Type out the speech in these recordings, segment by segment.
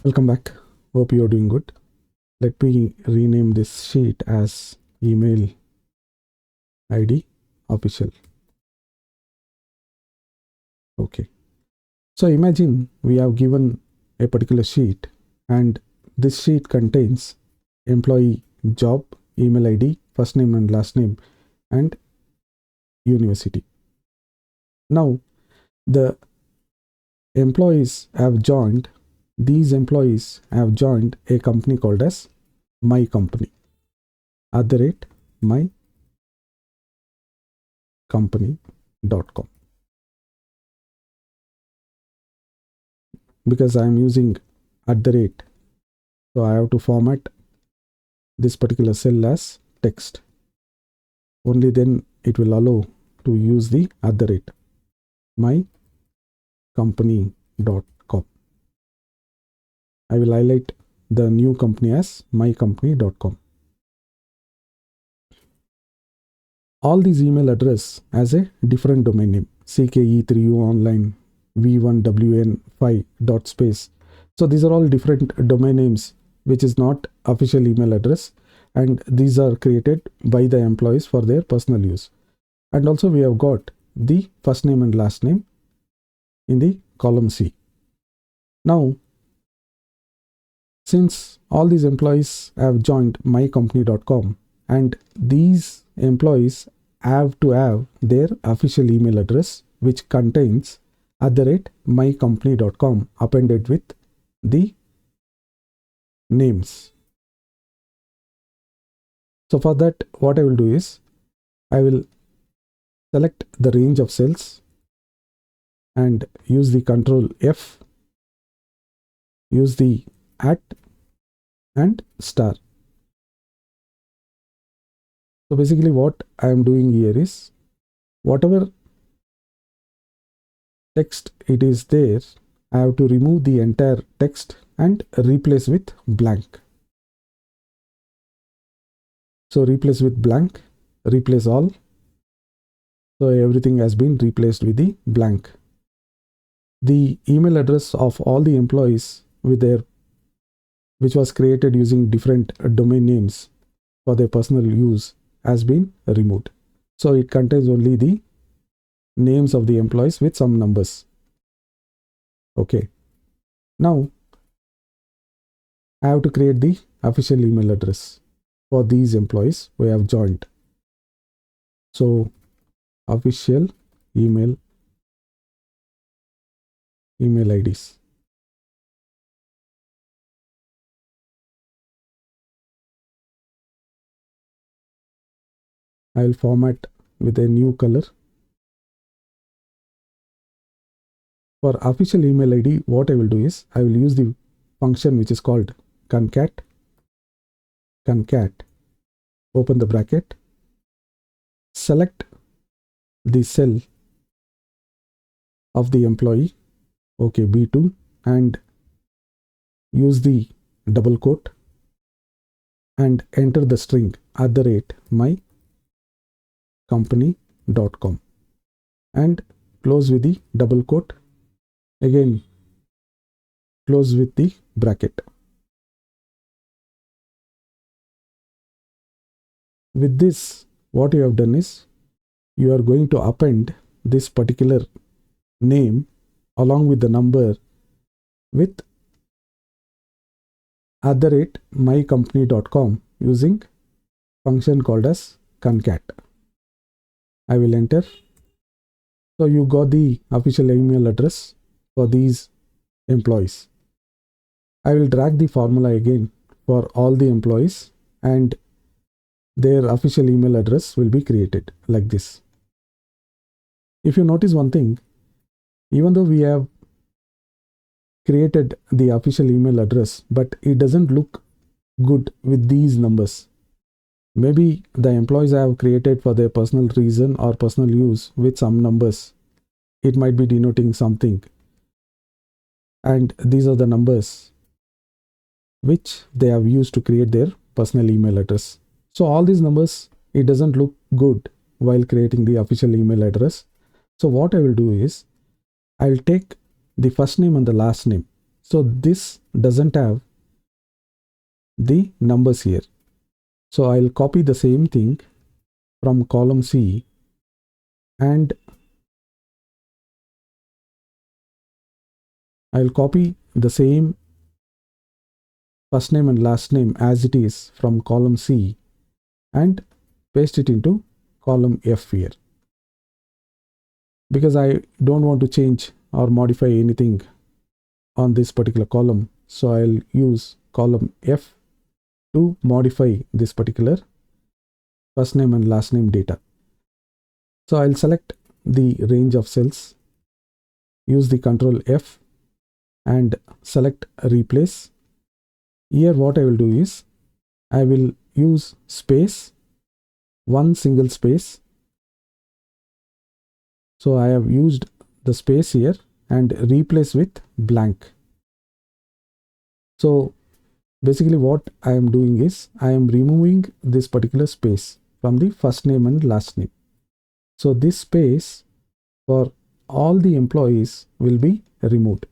Welcome back. Hope you're doing good. Let me rename this sheet as email ID official. Okay. So imagine we have given a particular sheet and this sheet contains employee job, email ID, first name and last name, and university. Now the employees have joined, these employees have joined a company called as my company @mycompany.com. Because I am using @ so I have to format this particular cell as text. Only then it will allow to use the @ mycompany.com. I will highlight the new company as mycompany.com. All these email address has a different domain name: ckE3U online v1wn5.space. So these are all different domain names, which is not official email address, and these are created by the employees for their personal use. And also we have got the first name and last name in the column C. Now, since all these employees have joined mycompany.com and these employees have to have their official email address, which contains @mycompany.com appended with the names. So for that, what I will do is I will select the range of cells and use the Control F, use the @ and star. So basically what I am doing here is whatever text it is there, I have to remove the entire text and replace with blank. So replace with blank, replace all. So everything has been replaced with the blank. The email address of all the employees which was created using different domain names for their personal use has been removed. So it contains only the names of the employees with some numbers. Okay. Now I have to create the official email address for these employees who have joined. So official email IDs. I will format with a new color. For official email ID, what I will do is I will use the function which is called CONCAT, open the bracket, select the cell of the employee, okay, B2, and use the double quote and enter the string @mycompany.com and close with the double quote, again close with the bracket. With this, what you have done is you are going to append this particular name along with the number with @mycompany.com using function called as CONCAT. I will enter. So you got the official email address for these employees. I will drag the formula again for all the employees and their official email address will be created like this. If you notice one thing, even though we have created the official email address, but it doesn't look good with these numbers. Maybe the employees have created for their personal reason or personal use with some numbers. It might be denoting something. And these are the numbers which they have used to create their personal email address. So all these numbers, it doesn't look good while creating the official email address. So what I will do is I will take the first name and the last name. So this doesn't have the numbers here. So I'll copy the same thing from column C and I'll copy the same first name and last name as it is from column C and paste it into column F here, because I don't want to change or modify anything on this particular column. So I'll use column F to modify this particular first name and last name data. So I'll select the range of cells, use the Control F and select replace. Here what I will do is I will use space, one single space. So I have used the space here and replace with blank. So basically what I am doing is I am removing this particular space from the first name and last name. So this space for all the employees will be removed.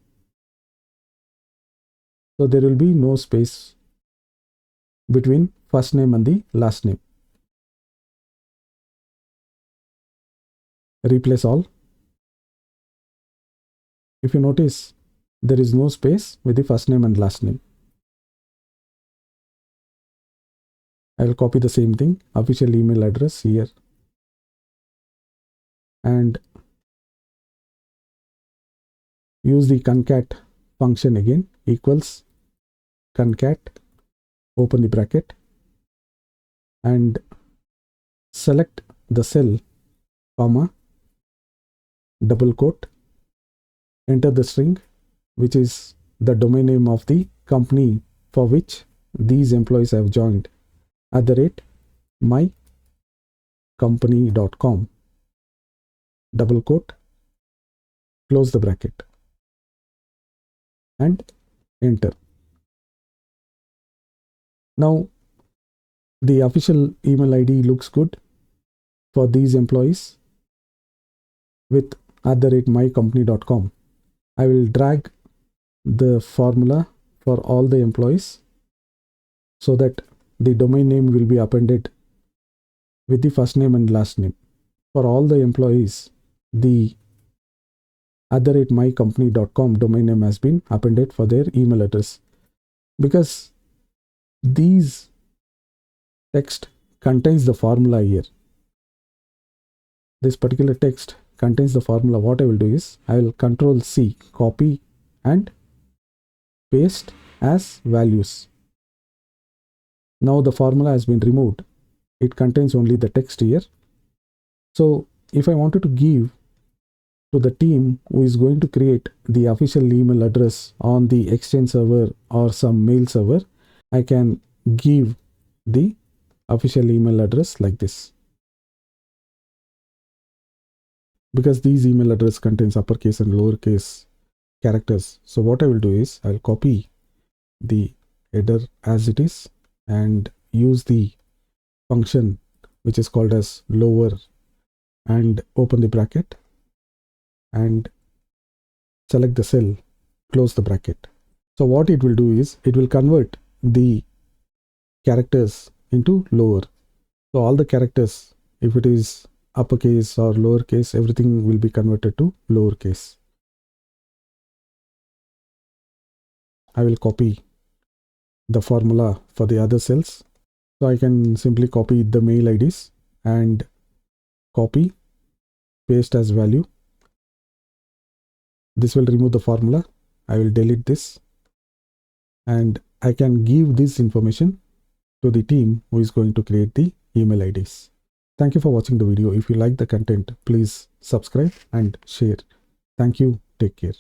So there will be no space between first name and the last name. Replace all. If you notice, there is no space with the first name and last name. I will copy the same thing, official email address here, and use the concat function again, equals concat, open the bracket, and select the cell, comma, double quote, enter the string, which is the domain name of the company for which these employees have joined, @mycompany.com, double quote, close the bracket, and enter. Now the official email ID looks good for these employees with @mycompany.com. I will drag the formula for all the employees so that the domain name will be appended with the first name and last name. For all the employees, the @mycompany.com domain name has been appended for their email address, because these text contains the formula here. This particular text contains the formula. What I will do is I will Control C, copy and paste as values. Now the formula has been removed. It contains only the text here. So if I wanted to give to the team who is going to create the official email address on the Exchange server or some mail server, I can give the official email address like this, because these email address contains uppercase and lowercase characters. So what I will do is I'll copy the header as it is and use the function which is called as lower and open the bracket and select the cell, close the bracket. So what it will do is it will convert the characters into lower. So all the characters, if it is uppercase or lowercase, everything will be converted to lowercase. I will copy the formula for the other cells. So I can simply copy the mail IDs and copy, paste as value. This will remove the formula. I will delete this and I can give this information to the team who is going to create the email IDs. Thank you for watching the video. If you like the content, please subscribe and share. Thank you. Take care.